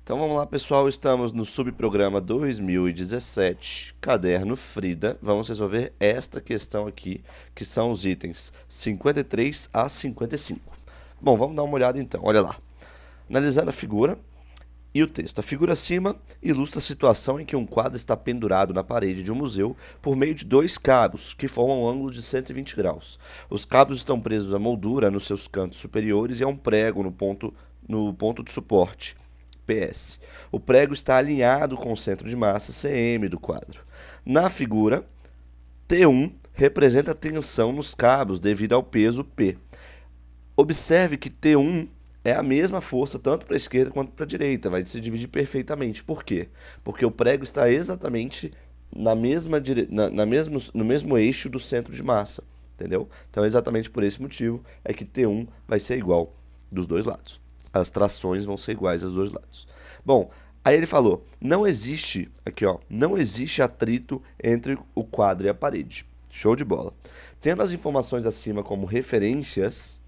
Então vamos lá, pessoal, estamos no subprograma 2017, caderno Frida. Vamos resolver esta questão aqui, que são os itens 53 a 55. Bom, vamos dar uma olhada então, olha lá. Analisando a figura e o texto. A figura acima ilustra a situação em que um quadro está pendurado na parede de um museu por meio de dois cabos, que formam um ângulo de 120 graus. Os cabos estão presos à moldura nos seus cantos superiores e a um prego no ponto de suporte. PS. O prego está alinhado com o centro de massa CM do quadro. Na figura, T1 representa a tensão nos cabos devido ao peso P. Observe que T1 é a mesma força tanto para a esquerda quanto para a direita, vai se dividir perfeitamente. Por quê? Porque o prego está exatamente no mesmo eixo do centro de massa, entendeu? Então, exatamente por esse motivo é que T1 vai ser igual dos dois lados. As trações vão ser iguais aos dois lados. Bom, aí ele falou, não existe atrito entre o quadro e a parede. Show de bola. Tendo as informações acima como referências,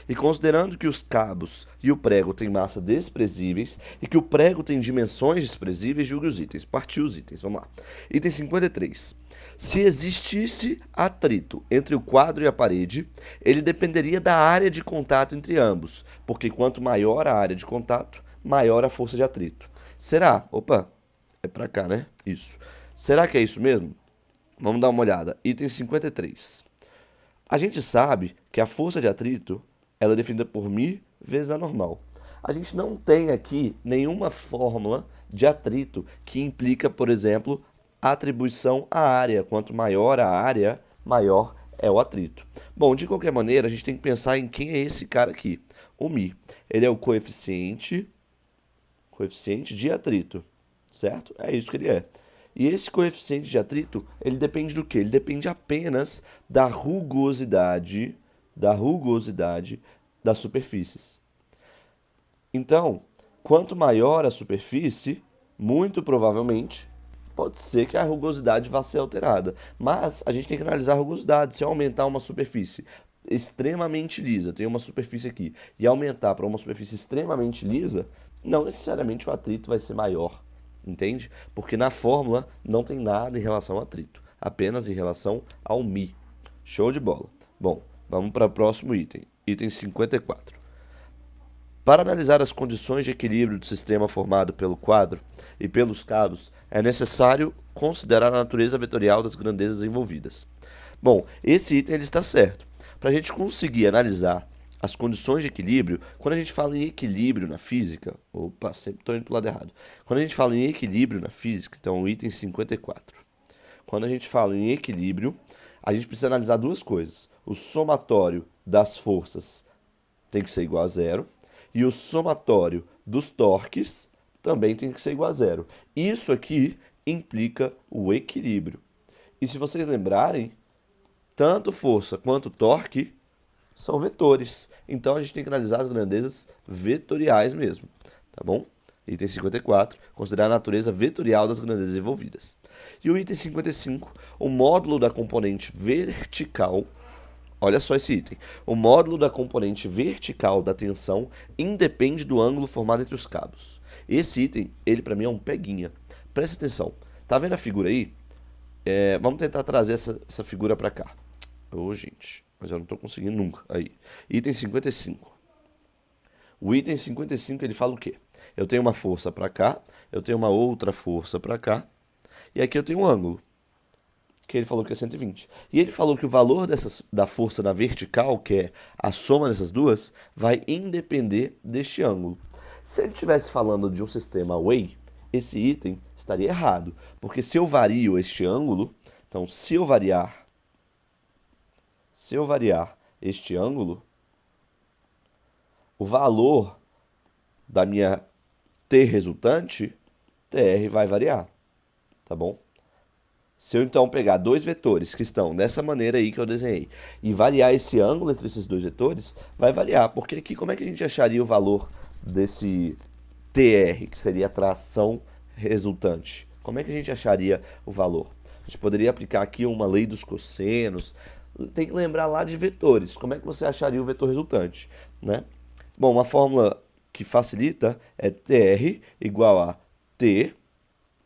e considerando que os cabos e o prego têm massa desprezíveis e que o prego tem dimensões desprezíveis, julgue os itens. Partiu os itens, vamos lá. Item 53. Se existisse atrito entre o quadro e a parede, ele dependeria da área de contato entre ambos, porque quanto maior a área de contato, maior a força de atrito. Será? Opa, é pra cá, né? Isso. Será que é isso mesmo? Vamos dar uma olhada. Item 53. A gente sabe que a força de atrito ela é definida por μ vezes a normal. A gente não tem aqui nenhuma fórmula de atrito que implica, por exemplo, a atribuição à área. Quanto maior a área, maior é o atrito. Bom, de qualquer maneira, a gente tem que pensar em quem é esse cara aqui. O μ. Ele é o coeficiente de atrito, certo? É isso que ele é. E esse coeficiente de atrito, ele depende do quê? Ele depende apenas da rugosidade das superfícies. Então, quanto maior a superfície, muito provavelmente, pode ser que a rugosidade vá ser alterada. Mas a gente tem que analisar a rugosidade. Se eu aumentar uma superfície extremamente lisa, tem uma superfície aqui, e aumentar para uma superfície extremamente lisa, não necessariamente o atrito vai ser maior, entende? Porque na fórmula não tem nada em relação ao atrito, apenas em relação ao μ. Show de bola. Bom, vamos para o próximo item, item 54. Para analisar as condições de equilíbrio do sistema formado pelo quadro e pelos cabos, é necessário considerar a natureza vetorial das grandezas envolvidas. Bom, esse item ele está certo. Para a gente conseguir analisar as condições de equilíbrio, quando a gente fala em equilíbrio na física, opa, sempre estou indo para o lado errado. Quando a gente fala em equilíbrio na física, então o item 54. Quando a gente fala em equilíbrio, a gente precisa analisar duas coisas. O somatório das forças tem que ser igual a zero e o somatório dos torques também tem que ser igual a zero. Isso aqui implica o equilíbrio. E se vocês lembrarem, tanto força quanto torque são vetores. Então a gente tem que analisar as grandezas vetoriais mesmo, tá bom? Item 54, considerar a natureza vetorial das grandezas envolvidas. E o item 55, o módulo da componente vertical, olha só esse item, o módulo da componente vertical da tensão independe do ângulo formado entre os cabos. Esse item, ele para mim é um peguinha. Presta atenção, tá vendo a figura aí? Vamos tentar trazer essa figura para cá. Ô, gente, mas eu não estou conseguindo nunca. Aí, item 55. O item 55 ele fala o quê? Eu tenho uma força para cá, eu tenho uma outra força para cá, e aqui eu tenho um ângulo, que ele falou que é 120. E ele falou que o valor da força na vertical, que é a soma dessas duas, vai independer deste ângulo. Se ele estivesse falando de um sistema Way, esse item estaria errado, porque se eu vario este ângulo, então se eu variar este ângulo, o valor da minha T resultante, TR vai variar, tá bom? Se eu então pegar dois vetores que estão dessa maneira aí que eu desenhei e variar esse ângulo entre esses dois vetores, vai variar, porque aqui como é que a gente acharia o valor desse TR, que seria a tração resultante? Como é que a gente acharia o valor? A gente poderia aplicar aqui uma lei dos cossenos, tem que lembrar lá de vetores, como é que você acharia o vetor resultante, né? Bom, uma fórmula que facilita é TR igual a T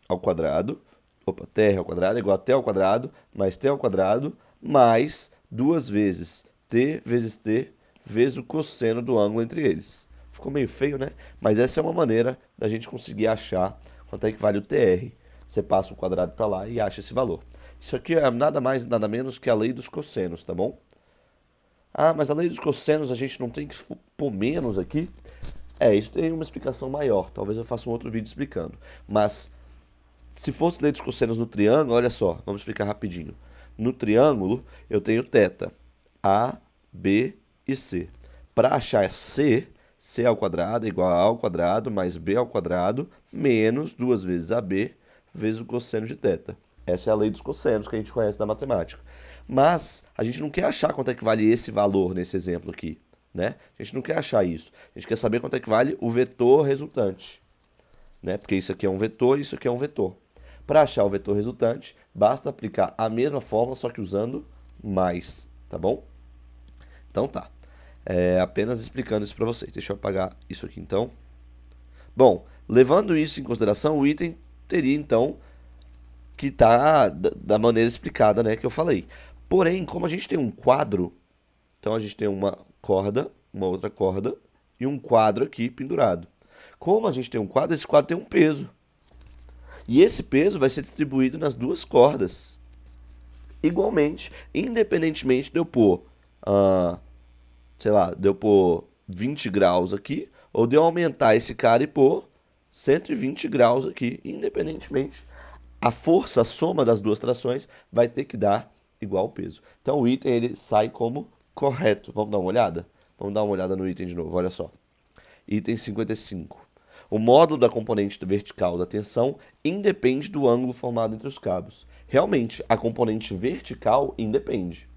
ao quadrado. Opa, TR ao quadrado é igual a T ao quadrado mais T ao quadrado mais 2 vezes T vezes o cosseno do ângulo entre eles. Ficou meio feio, né? Mas essa é uma maneira da gente conseguir achar quanto é que vale o TR. Você passa o quadrado para lá e acha esse valor. Isso aqui é nada mais, nada menos que a lei dos cossenos, tá bom? Ah, mas a lei dos cossenos a gente não tem que pôr menos aqui? Isso tem uma explicação maior. Talvez eu faça um outro vídeo explicando. Mas, se fosse lei dos cossenos no triângulo, olha só, vamos explicar rapidinho. No triângulo, eu tenho θ, A, B e C. Para achar C, C ao quadrado é igual a ao quadrado mais B ao quadrado menos 2 vezes AB vezes o cosseno de θ. Essa é a lei dos cossenos que a gente conhece da matemática. Mas a gente não quer achar quanto é que vale esse valor nesse exemplo aqui, né? A gente não quer achar isso. A gente quer saber quanto é que vale o vetor resultante, né? Porque isso aqui é um vetor e isso aqui é um vetor. Para achar o vetor resultante, basta aplicar a mesma fórmula, só que usando mais, tá bom? Então tá. Apenas explicando isso para vocês. Deixa eu apagar isso aqui então. Bom, levando isso em consideração, o item teria então que tá da maneira explicada, né, que eu falei. Porém, como a gente tem um quadro, então a gente tem uma corda, uma outra corda e um quadro aqui pendurado. Como a gente tem um quadro, esse quadro tem um peso. E esse peso vai ser distribuído nas duas cordas. Igualmente, independentemente de eu pôr, sei lá, de eu pôr 20 graus aqui, ou de eu aumentar esse cara e pôr 120 graus aqui, independentemente. A força, a soma das duas trações, vai ter que dar igual peso. Então o item ele sai como correto. Vamos dar uma olhada? Vamos dar uma olhada no item de novo, olha só. Item 55. O módulo da componente vertical da tensão independe do ângulo formado entre os cabos. Realmente, a componente vertical independe.